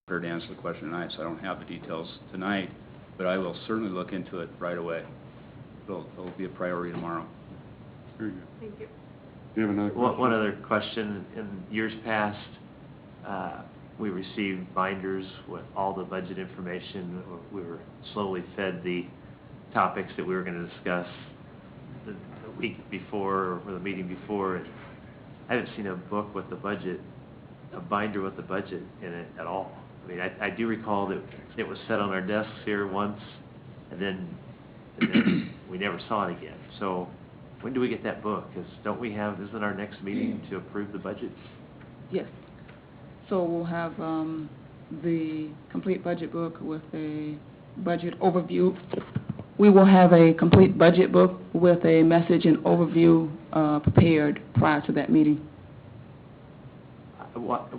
prepared to answer the question tonight, so I don't have the details tonight, but I will certainly look into it right away. It'll be a priority tomorrow. Very good. Thank you. Do you have another question? One other question. In years past, we received binders with all the budget information. We were slowly fed the topics that we were going to discuss the week before or the meeting before. And I haven't seen a book with the budget, a binder with the budget in it at all. I mean, I do recall that it was set on our desks here once, and then we never saw it again. So when do we get that book? Because isn't our next meeting to approve the budget? Yes. So we'll have the complete budget book with a budget overview. We will have a complete budget book with a message and overview prepared prior to that meeting. What?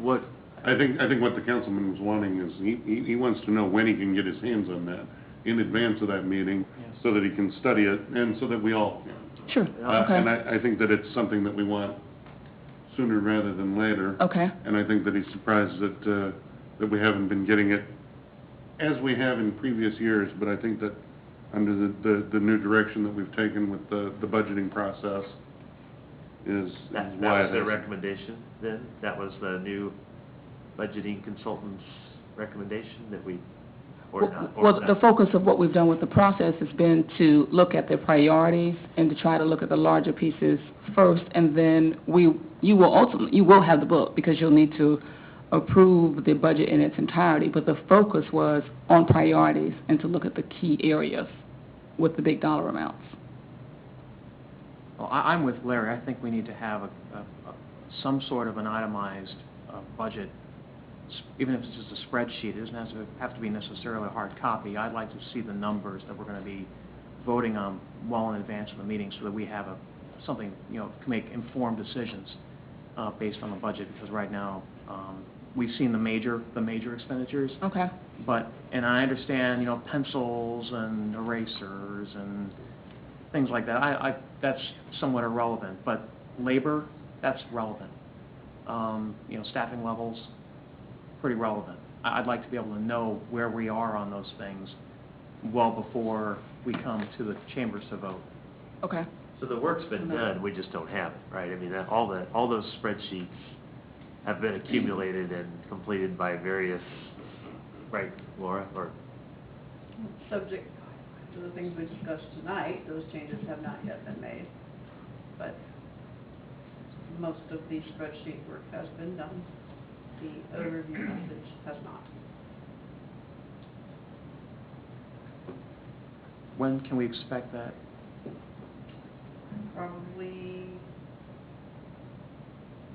I think what the councilman was wanting is he wants to know when he can get his hands on that in advance of that meeting, so that he can study it and so that we all can. Sure. Okay. And I think that it's something that we want sooner rather than later. Okay. And I think that he's surprised that we haven't been getting it as we have in previous years. But I think that under the new direction that we've taken with the budgeting process is That why was the recommendation then? That was the new budgeting consultant's recommendation that we, or not? Well, the focus of what we've done with the process has been to look at the priorities and to try to look at the larger pieces first, and then you will have the book because you'll need to approve the budget in its entirety, but the focus was on priorities and to look at the key areas with the big dollar amounts. Well, I'm with Larry. I think we need to have some sort of an itemized budget, even if it's just a spreadsheet. It doesn't have to be necessarily a hard copy. I'd like to see the numbers that we're going to be voting on well in advance of the meeting, so that we have something, can make informed decisions based on the budget. Because right now, we've seen the major expenditures. Okay. And I understand, pencils and erasers and things like that. That's somewhat irrelevant, but labor, that's relevant. Staffing levels, pretty relevant. I'd like to be able to know where we are on those things well before we come to the chambers to vote. Okay. So the work's been done, we just don't have it, right? I mean, all those spreadsheets have been accumulated and completed by various, right, Laura, or? Subject to the things we discussed tonight, those changes have not yet been made. But most of the spreadsheet work has been done. The overview message has not. When can we expect that? Probably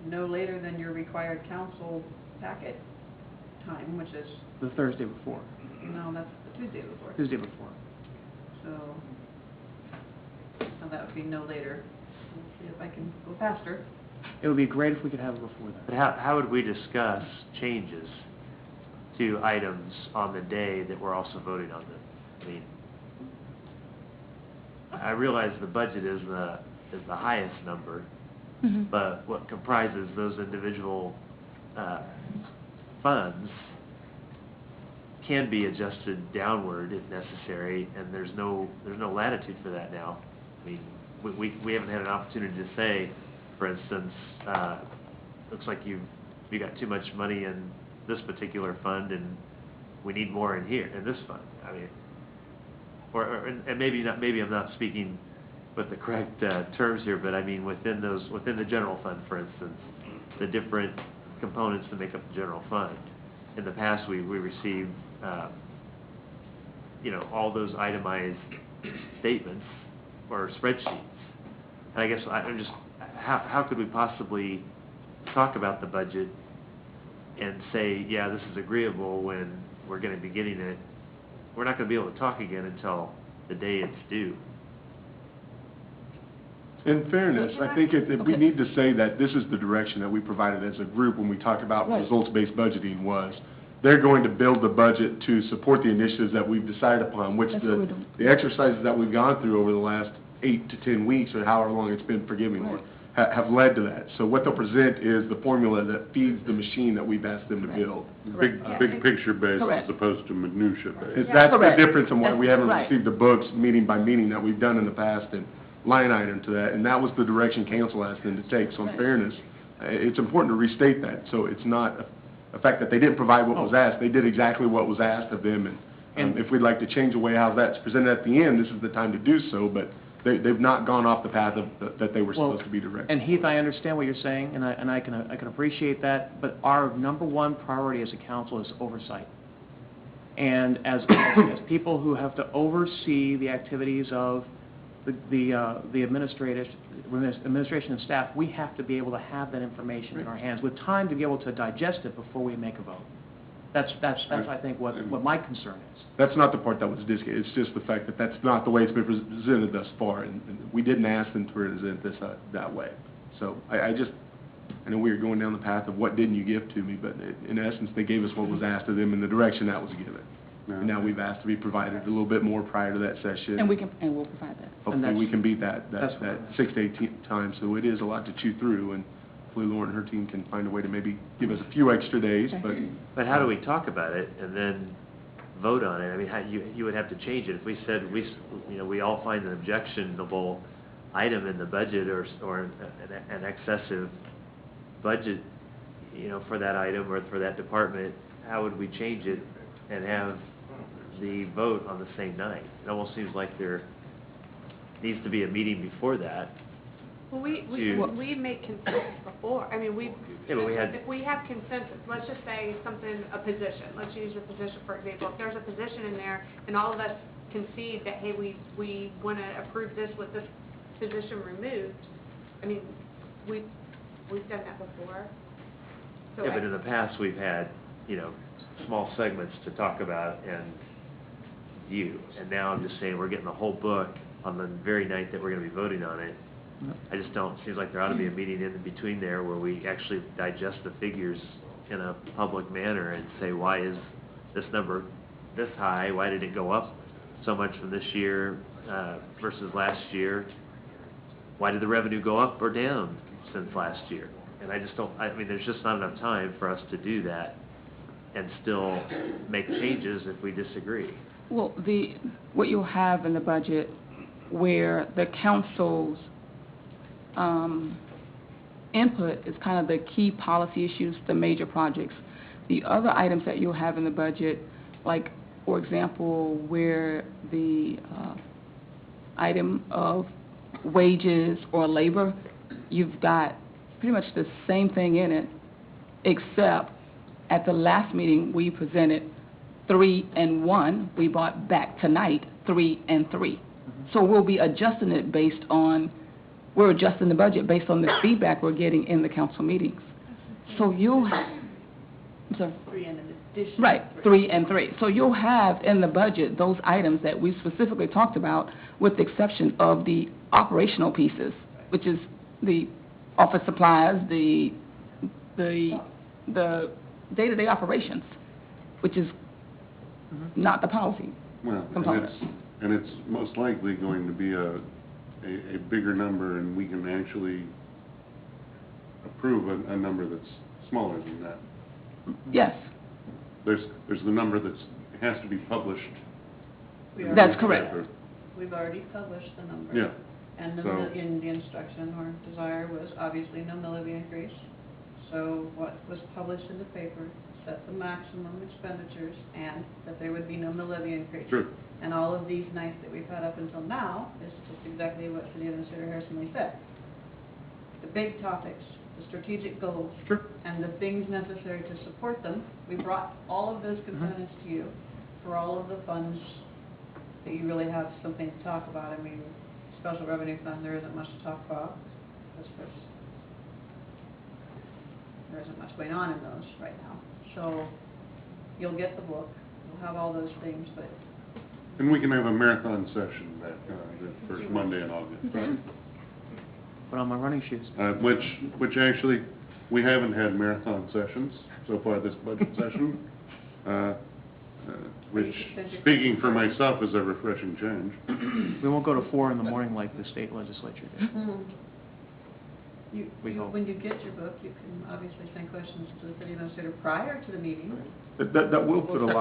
no later than your required council packet time, which is, The Thursday before, no, that's the Tuesday before. Tuesday before. So that would be no later. Let's see if I can go faster. It would be great if we could have it before But that. how would we discuss changes to items on the day that we're also voting on them? I mean, I realize the budget is the highest number, Mm-hmm. but what comprises those individual funds can be adjusted downward if necessary, and there's no latitude for that now. I mean, we haven't had an opportunity to say, for instance, looks like you got too much money in this particular fund, and we need more in here in this fund. I mean, and maybe not. Maybe I'm not speaking with the correct terms here, but I mean within the general fund, for instance, the different components that make up the general fund. In the past, we received all those itemized statements or spreadsheets. And I guess I'm just, how could we possibly talk about the budget and say, yeah, this is agreeable when we're going to be getting it? We're not going to be able to talk again until the day it's due. In fairness, I think we need to say that this is the direction that we provided as a group when we talked about Right. results-based budgeting was they're going to build the budget to support the initiatives that we've decided upon, which That's what we're doing. the exercises that we've gone through over the last 8 to 10 weeks or however long it's been, forgive me, Laura, have led to that. So what they'll present is the formula that feeds the machine that we've asked them to build. Big picture based Correct. as opposed to minutia based. That's the Correct. difference in why we haven't Right. received the books meeting by meeting that we've done in the past and line item to that, and that was the direction council asked them to take. So in Right. fairness, it's important to restate that, so it's not a fact that they didn't provide what was asked, they did exactly what was asked of them, and if we'd like to change the way how that's presented at the end, this is the time to do so, but they've not gone off the path that they were Well, supposed to be directed. And Heath, I understand what you're saying, and I can appreciate that, but our number one priority as a council is oversight. And as people who have to oversee the activities of the administration and staff, we have to be able to have that information in our hands with time to be able to digest it before we make a vote. That's I think what my concern is. That's not the part that was discussed, it's just the fact that that's not the way it's been presented thus far, and we didn't ask them to present this that way. So I know we were going down the path of what didn't you give to me, but in essence, they gave us what was asked of them in the direction that was given. And now we've asked to be provided a little bit more prior to that session. And we'll provide that. Hopefully, we can beat that that's 6 to 8 times, so it is a lot to chew through, and hopefully Lauren and her team can find a way to maybe give us a few extra days, but But how do we talk about it and then vote on it? I mean, how, you would have to change it. If we said, we all find an objectionable item in the budget or an excessive budget, for that item or for that department, how would we change it and have the vote on the same night? It almost seems like there needs to be a meeting before that. Well, we make consensus before, I mean, Yeah, but we had- if we have consensus, let's just say a position, let's use your position, for example, if there's a position in there, and all of us concede that, hey, we want to approve this with this position removed, I mean, we've done that before. So Yeah, but in the past, we've had, small segments to talk about and view. And now I'm just saying, we're getting the whole book on the very night that we're going to be voting on it. I just don't, seems like there ought to be a meeting in between there where we actually digest the figures in a public manner and say, why is this number this high? Why did it go up so much from this year versus last year? Why did the revenue go up or down since last year? And I just don't, there's just not enough time for us to do that and still make changes if we disagree. Well, what you'll have in the budget where the council's input is kind of the key policy issues, the major projects. The other items that you'll have in the budget, like, for example, where the item of wages or labor, you've got pretty much the same thing in it, except at the last meeting, we presented 3 and 1. We brought back tonight 3 and 3. So we'll be adjusting it based on, we're adjusting the budget based on the feedback we're getting in the council meetings. So you'll, I'm sorry. 3 in addition. Right, 3 and 3. So you'll have in the budget those items that we specifically talked about, with the exception of the operational pieces, which is the office supplies, the day-to-day operations, which is not the policy Well, component. and it's most likely going to be a bigger number, and we can actually approve a number that's smaller than that. Yes, There's the number that has to be published. We in the That's correct. newspaper. We've already published the number. Yeah. And So- in the instruction or desire was obviously no mill levy increase. So what was published in the paper set the maximum expenditures and that there would be no mill levy increase. Sure. And all of these nights that we've had up until now is just exactly what City Administrator Harrison Lee said. The big topics, the strategic goals. Sure. And the things necessary to support them. We brought all of those components to you for all of the funds that you really have something to talk about. I mean, special revenue fund, there isn't much to talk about, because there isn't much going on in those right now. So you'll get the book, you'll have all those things, but And we can have a marathon session that, the first Monday in August, right? Put on my running shoes. Which actually, we haven't had marathon sessions so far this budget session, which, speaking for myself, is a refreshing change. We won't go to 4 in the morning like the state legislature did. We hope. When you get your book, you can obviously send questions to the city administrator prior to the meeting. That will put a lot